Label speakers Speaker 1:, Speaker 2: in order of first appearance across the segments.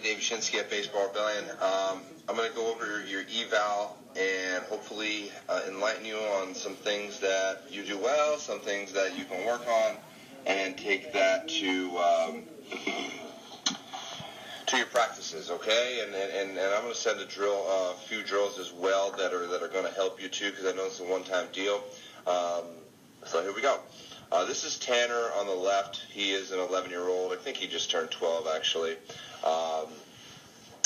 Speaker 1: Dave Shinsky at Baseball Rebellion. I'm going to go over your eval and hopefully enlighten you on some things that you do well, some things that you can work on, and take that to your practices, okay? And I'm going to send a few drills as well that are going to help you too, because I know it's a one-time deal. So here we go. This is Tanner on the left. He is an 11-year-old. I think he just turned 12, actually.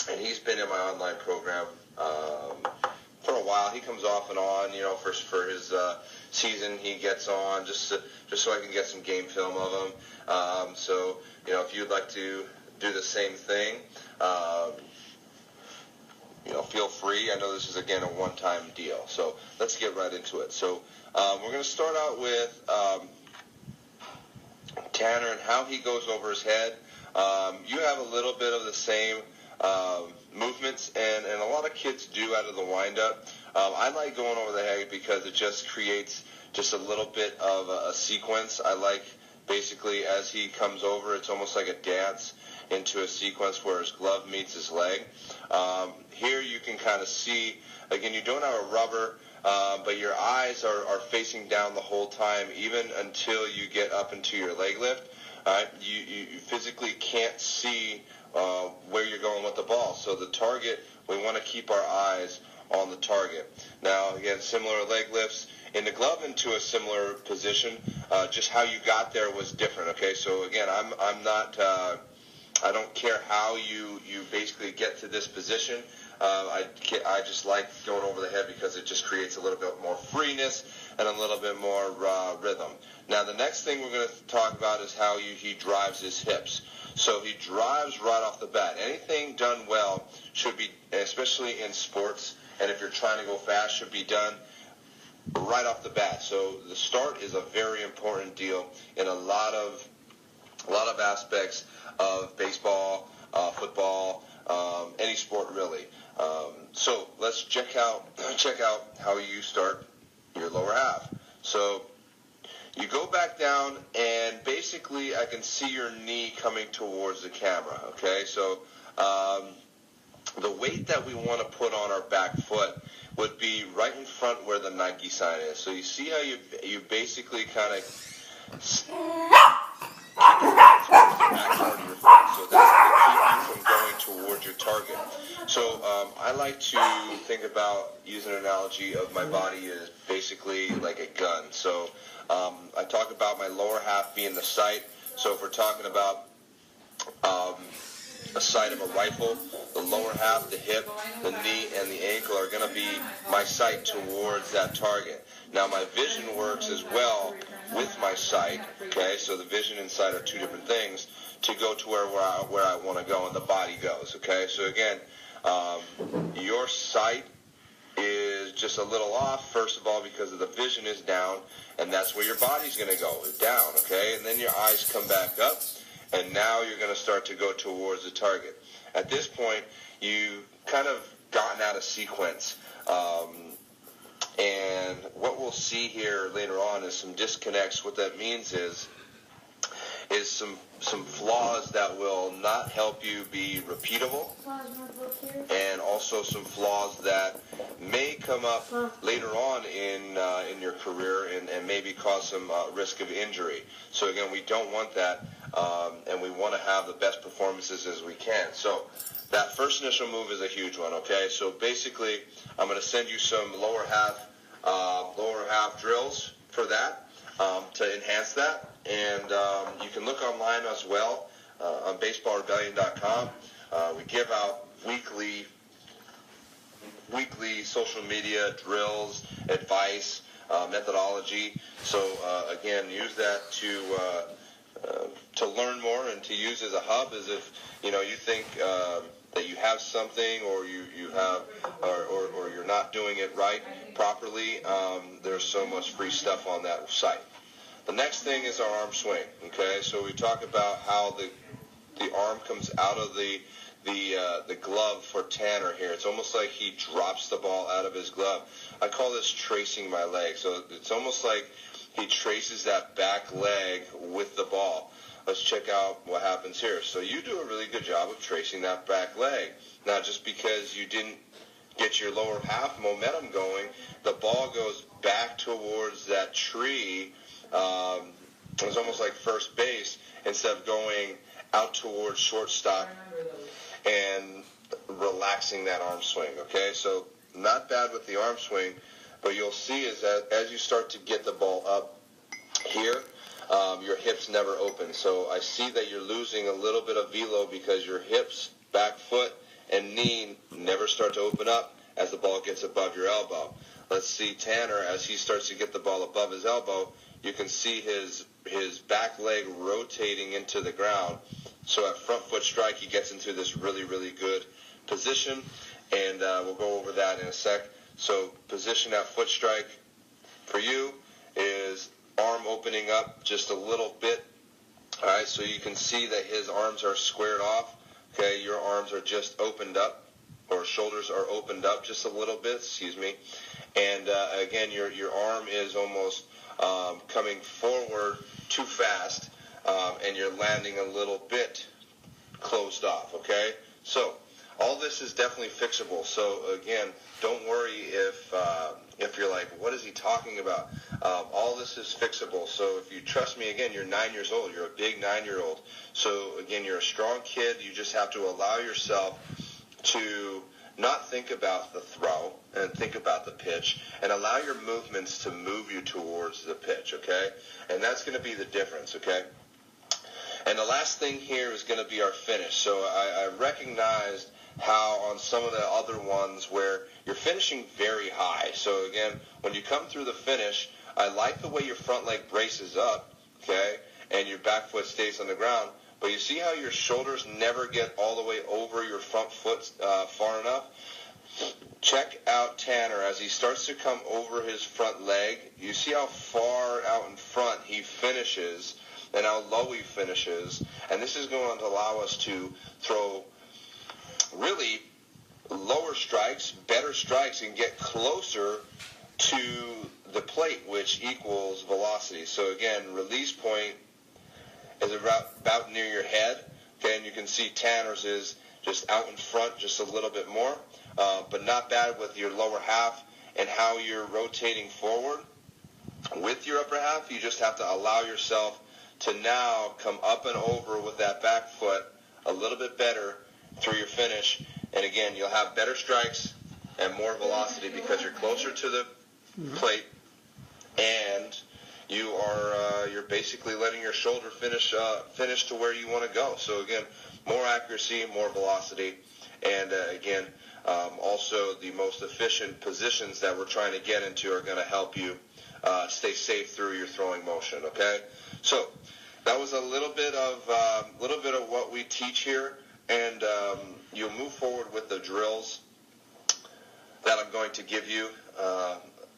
Speaker 1: And he's been in my online program for a while. He comes off and on, for his season. He gets on just so I can get some game film of him. So, if you'd like to do the same thing, feel free. I know this is, again, a one-time deal. So let's get right into it. So we're going to start out with Tanner and how he goes over his head. You have a little bit of the same movements, and a lot of kids do out of the windup. I like going over the head because it just creates just a little bit of a sequence. I like basically as he comes over, it's almost like a dance into a sequence where his glove meets his leg. Here you can kind of see, again, you don't have a rubber, but your eyes are facing down the whole time, even until you get up into your leg lift. You physically can't see where you're going with the ball. So the target, we want to keep our eyes on the target. Now, again, similar leg lifts. In the glove into a similar position, just how you got there was different, okay? So, again, I'm not, I don't care how you basically get to this position. I just like going over the head because it just creates a little bit more freeness and a little bit more rhythm. Now, the next thing we're going to talk about is how he drives his hips. So he drives right off the bat. Anything done well should be, especially in sports, and if you're trying to go fast, should be done right off the bat. So the start is a very important deal in a lot of aspects of baseball, football, any sport really. So let's check out how you start your lower half. So you go back down, and basically I can see your knee coming towards the camera, okay? So the weight that we want to put on our back foot would be right in front where the Nike sign is. So you see how you basically kind of keep your hand towards the back part of your foot. So that's going to keep you from going towards your target. So I like to think about, using an analogy of my body is basically like a gun. So I talk about my lower half being the sight. So if we're talking about a sight of a rifle, the lower half, the hip, the knee, and the ankle are going to be my sight towards that target. Now my vision works as well with my sight, okay? So the vision and sight are two different things to go to where I want to go, and the body goes, okay? So again, your sight is just a little off, first of all, because of the vision is down, and that's where your body's going to go, down, okay? And then your eyes come back up, and now you're going to start to go towards the target. At this point, you kind of gotten out of sequence, and what we'll see here later on is some disconnects. What that means is some flaws that will not help you be repeatable, and also some flaws that may come up later on in your career and maybe cause some risk of injury. So again, we don't want that, and we want to have the best performances as we can. So that first initial move is a huge one, okay? So basically, I'm going to send you some lower half drills for that, to enhance that. And you can look online as well on baseballrebellion.com. We give out weekly social media drills, advice, methodology. So again, use that to learn more and to use as a hub. As if you think that you have something, or you have, or you're not doing it right properly. There's so much free stuff on that site. The next thing is our arm swing, okay? So we talk about how the arm comes out of the glove for Tanner here. It's almost like he drops the ball out of his glove. I call this tracing my leg. So it's almost like he traces that back leg with the ball. let's check out what happens here. So you do a really good job of tracing that back leg. Now, just because you didn't get your lower half momentum going, the ball goes back towards that tree. It's almost like first base instead of going out towards shortstop and relaxing that arm swing, okay? So not bad with the arm swing, but you'll see is that as you start to get the ball up here, your hips never open. So I see that you're losing a little bit of velo because your hips, back foot, and knee never start to open up as the ball gets above your elbow. Let's see Tanner, as he starts to get the ball above his elbow, you can see his back leg rotating into the ground. So at front foot strike, he gets into this really, really good position, and we'll go over that in a sec. So position at foot strike for you is arm opening up just a little bit. All right, so you can see that his arms are squared off. Okay, your arms are just opened up, or shoulders are opened up just a little bit, excuse me. And again, your arm is almost coming forward too fast, and you're landing a little bit closed off, okay? So all this is definitely fixable. So again, don't worry if you're like, what is he talking about? All this is fixable. So if you trust me, again, you're 9 years old. You're a big 9-year-old. So again, you're a strong kid. You just have to allow yourself to not think about the throw and think about the pitch, and allow your movements to move you towards the pitch, okay? And that's going to be the difference, okay? And the last thing here is going to be our finish. So I recognized how on some of the other ones where you're finishing very high. So again, when you come through the finish, I like the way your front leg braces up, okay, and your back foot stays on the ground. But you see how your shoulders never get all the way over your front foot far enough? Check out Tanner as he starts to come over his front leg. You see how far out in front he finishes and how low he finishes. And this is going to allow us to throw really lower strikes, better strikes, and get closer to the plate, which equals velocity. So again, release point is about near your head, okay, and you can see Tanner's is just out in front just a little bit more, but not bad with your lower half and how you're rotating forward. With your upper half, you just have to allow yourself to now come up and over with that back foot a little bit better through your finish, and again, you'll have better strikes and more velocity because you're closer to the plate, and you're basically letting your shoulder finish to where you want to go. So again, more accuracy, more velocity, and again, also the most efficient positions that we're trying to get into are going to help you stay safe through your throwing motion. Okay, so that was a little bit of what we teach here, and you'll move forward with the drills that I'm going to give you.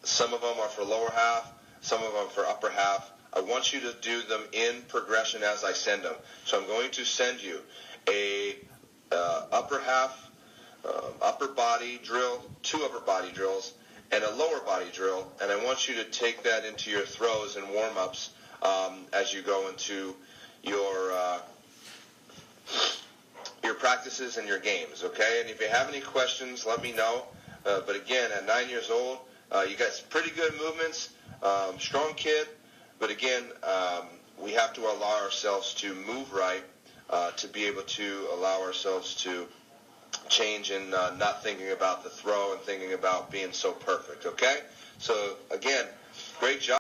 Speaker 1: Some of them are for lower half, some of them for upper half. I want you to do them in progression as I send them. So I'm going to send you a upper half, upper body drill, 2 upper body drills, and a lower body drill, and I want you to take that into your throws and warm-ups as you go into your practices and your games, okay? And if you have any questions, let me know. But again, at 9 years old, you got some pretty good movements, strong kid, but again, we have to allow ourselves to move right to be able to allow ourselves to change and not thinking about the throw and thinking about being so perfect, okay? So again, great job.